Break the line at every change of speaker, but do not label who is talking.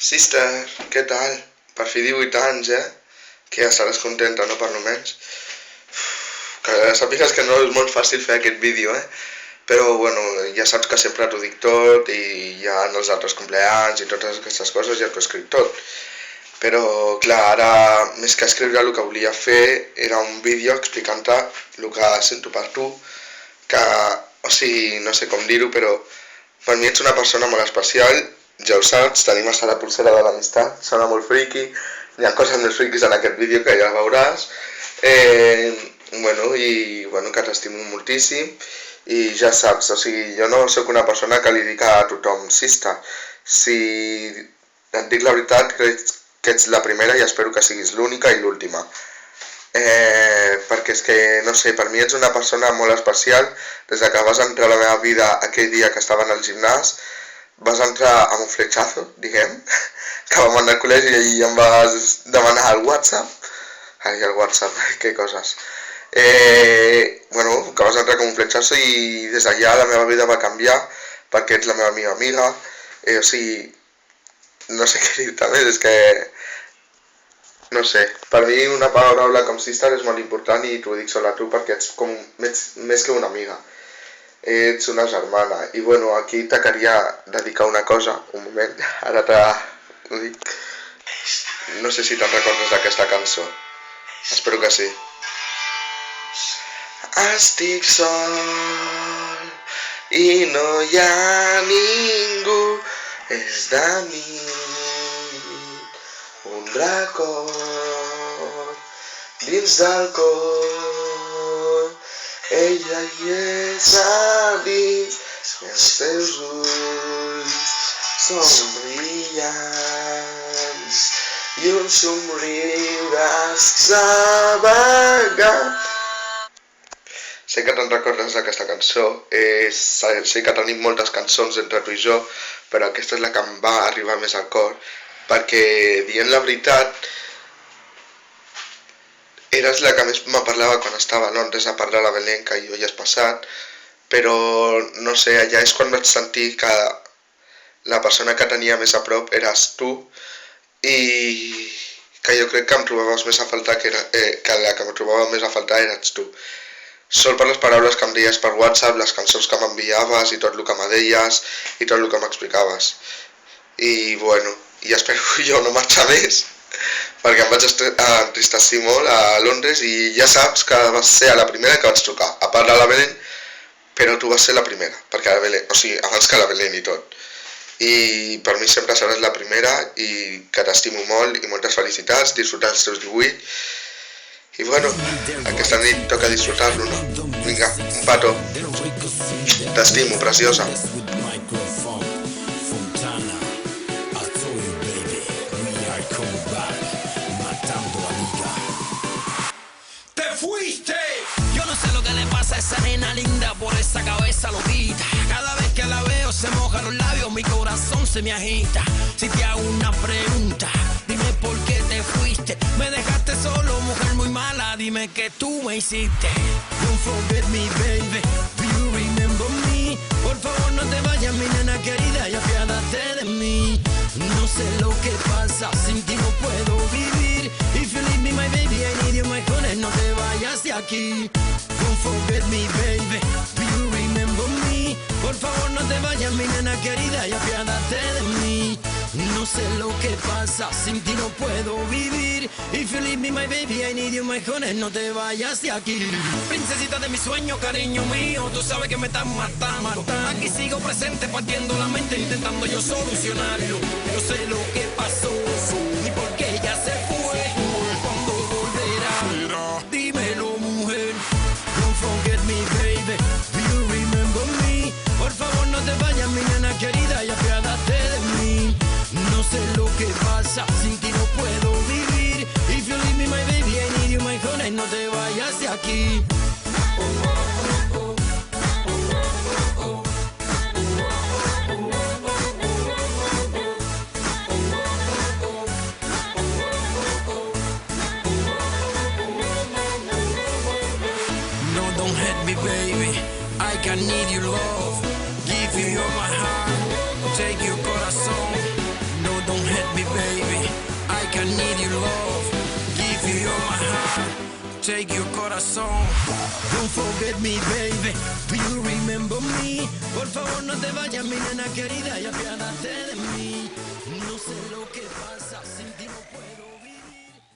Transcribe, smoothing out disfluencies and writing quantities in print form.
Sister, què tal? Per fi 18 anys, Que ja estaràs contenta, no per només. Que sàpigues que no és molt fàcil fer aquest vídeo, Però, bueno, ja saps que sempre t'ho dic tot i ja en els altres compleanys i totes aquestes coses ja t'ho escric tot. Però, clar, ara, més que escriure, el que volia fer era un vídeo explicant-te el que sento per tu, que, o sigui, no sé com dir-ho, però per mi ets una persona molt especial, ja ho saps, tenim hasta la pulsera de l'amistat, sona molt friqui, hi ha coses més friquis en aquest vídeo que ja veuràs, bueno, que t'estimo moltíssim, i ja saps, o sigui, jo no sóc una persona que li dic a tothom sister, si et dic la veritat, crec que ets la primera i espero que siguis l'única i l'última. Perquè és que, no sé, per mi ets una persona molt especial. Des que vas entrar a la meva vida aquell dia que estava en el gimnàs, vas entrar amb un fletxazo, diguem, que vam anar al col·legi i em vas demanar el WhatsApp. Ai, el WhatsApp, que coses. Que vas entrar com un fletxazo i des d'allà la meva vida va canviar perquè ets la meva millor amiga. O sigui, no sé què dir-te més, és que no sé, per mi una paraula com sister és molt important i t'ho dic sol a tu perquè ets com més que una amiga, ets una germana. I bueno, aquí t'acaria dedicar una cosa, un moment, ara t'ho dic. No sé si te'n recordes d'aquesta cançó, espero que sí. Estic sol i no hi ha ningú, és de nit un record dins del cor, ella hi és a dins i els teus ulls són brillants i un somriure extravagant. Sé que te'n recordes d'aquesta cançó, sé que tenim moltes cançons entre tu i jo, però aquesta és la que em va arribar més al cor, perquè, dient la veritat, eres la que més me parlava quan estava a Londres, a part de la Belén, que jo ja has passat, però, no sé, allà és quan vaig sentir que la persona que tenia més a prop eres tu, i que jo crec que em trobaves més a faltar, que la que em trobava més a faltar eres tu. Sol per les paraules que em deies per WhatsApp, les cançons que m'enviaves i tot el que me deies i tot el que m'explicaves. I bueno, i espero jo no marxar més, perquè em vaig entristecer molt a Londres i ja saps que vas ser la primera que vaig trucar, a part de la Belén, però tu vas ser la primera, perquè la Belén, o sigui, abans que la Belén i tot. I per mi sempre seràs la primera i que t'estimo molt i moltes felicitats, disfrutar els teus 18. I bueno, aquesta nit toca disfrutar-lo, no? Vinga, un pato. T'estimo, preciosa.
¡Te fuiste! Yo no sé lo que le pasa a esa nena linda por esa cabeza loquita. Cada vez que la veo se mojan los labios, mi corazón se me agita. Si te hago una pregunta, dime por qué te fuiste. Me dejaste solo, mujer muy mala, dime que tú me hiciste. Don't forget me, baby, do you remember me? Por favor no te vayas, mi nena querida, y apiádate de mí. No sé lo que pasa, sin ti no puedo vivir. If you leave me, my baby, I need you, my honey, no te vayas de aquí. Don't forget me, baby, do you remember me? Por favor no te vayas, mi nena querida, y apiádate de mí. No sé lo que pasa, sin ti no puedo vivir. If you leave me, my baby, I need you, my honey, no te vayas de aquí. Princesita de mi sueño, cariño mío, tú sabes que me estás matando. Aquí sigo presente, partiendo la mente, intentando yo solucionarlo. Yo sé lo que pasó y por qué ella se fue. ¿Cuándo volverá? Dímelo, mujer. Don't forget me, baby, do you remember me? Por favor no te vayas, mi nena querida, y apiádate de mí. No sé lo que pasa, sin ti no puedo vivir. If you leave me, my baby, I need you, my honey, no te vayas de aquí. No, don't hurt me, baby, I can need your love. Give you all my heart, take your corazón. No, don't hurt me. Take your corazón. Don't forget me, baby. Do you remember me? Por favor, no te vayas, mi nena querida, y apiádate de mí. No sé lo que pasa.